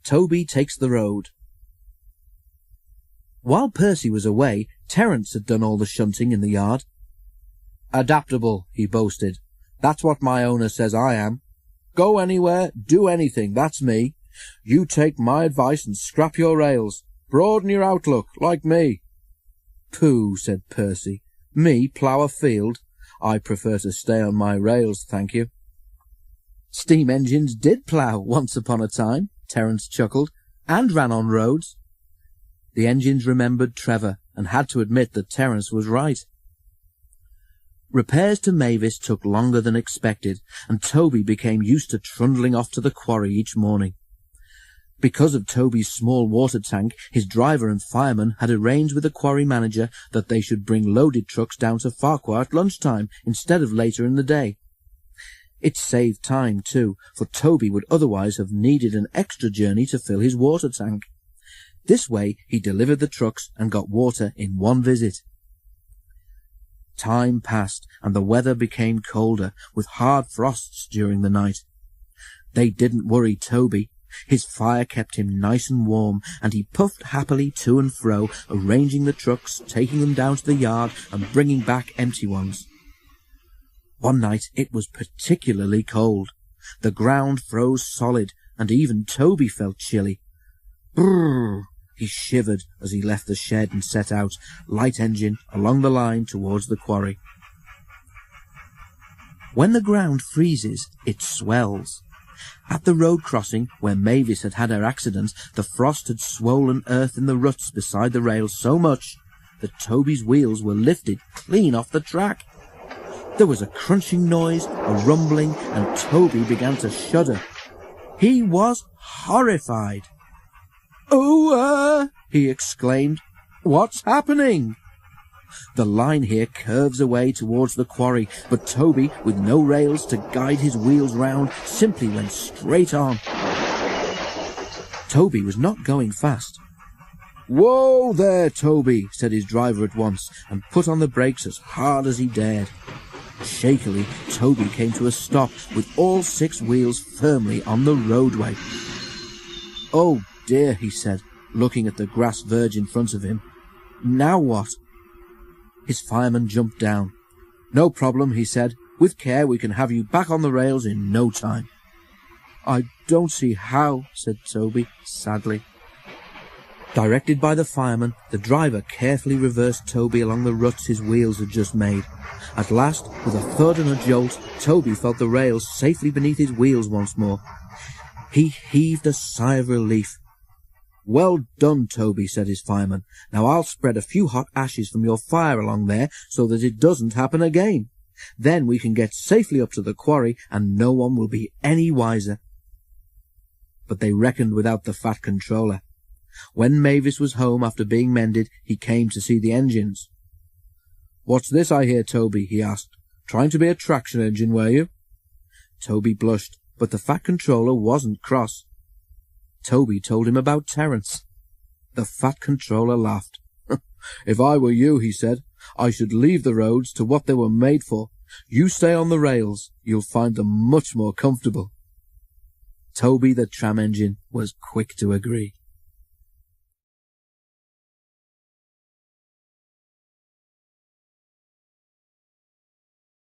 Toby Takes the Road. While Percy was away, Terence had done all the shunting in the yard. "Adaptable," he boasted. "That's what my owner says I am. Go anywhere, do anything, that's me. You take my advice and scrap your rails. Broaden your outlook, like me." "Pooh," said Percy. "Me plough a field? I prefer to stay on my rails, thank you." "Steam engines did plough once upon a time," Terence chuckled, "and ran on roads." The engines remembered Trevor and had to admit that Terence was right. Repairs to Mavis took longer than expected, and Toby became used to trundling off to the quarry each morning. Because of Toby's small water tank, his driver and fireman had arranged with the quarry manager that they should bring loaded trucks down to Farquhar at lunchtime instead of later in the day. It saved time, too, for Toby would otherwise have needed an extra journey to fill his water tank. This way he delivered the trucks and got water in one visit. Time passed, and the weather became colder, with hard frosts during the night. They didn't worry Toby. His fire kept him nice and warm, and he puffed happily to and fro, arranging the trucks, taking them down to the yard, and bringing back empty ones. One night it was particularly cold. The ground froze solid, and even Toby felt chilly. Brrr! He shivered as he left the shed and set out, light engine, along the line towards the quarry. When the ground freezes, it swells. At the road crossing, where Mavis had had her accident, the frost had swollen earth in the ruts beside the rails so much that Toby's wheels were lifted clean off the track. There was a crunching noise, a rumbling, and Toby began to shudder. He was horrified. "Oh, he exclaimed. "What's happening?" The line here curves away towards the quarry, but Toby, with no rails to guide his wheels round, simply went straight on. Toby was not going fast. "Whoa there, Toby," said his driver at once, and put on the brakes as hard as he dared. Shakily, Toby came to a stop, with all 6 wheels firmly on the roadway. "Oh dear," he said, looking at the grass verge in front of him. "Now what?" His fireman jumped down. "No problem," he said. "With care we can have you back on the rails in no time." "I don't see how," said Toby, sadly. Directed by the fireman, the driver carefully reversed Toby along the ruts his wheels had just made. At last, with a thud and a jolt, Toby felt the rails safely beneath his wheels once more. He heaved a sigh of relief. "Well done, Toby," said his fireman. "Now I'll spread a few hot ashes from your fire along there so that it doesn't happen again. Then we can get safely up to the quarry and no one will be any wiser." But they reckoned without the Fat Controller. When Mavis was home after being mended, he came to see the engines. "What's this I hear, Toby?" he asked. "Trying to be a traction engine, were you?" Toby blushed, but the Fat Controller wasn't cross. Toby told him about Terence. The Fat Controller laughed. "If I were you," he said, "I should leave the roads to what they were made for. You stay on the rails. You'll find them much more comfortable." Toby the tram engine was quick to agree.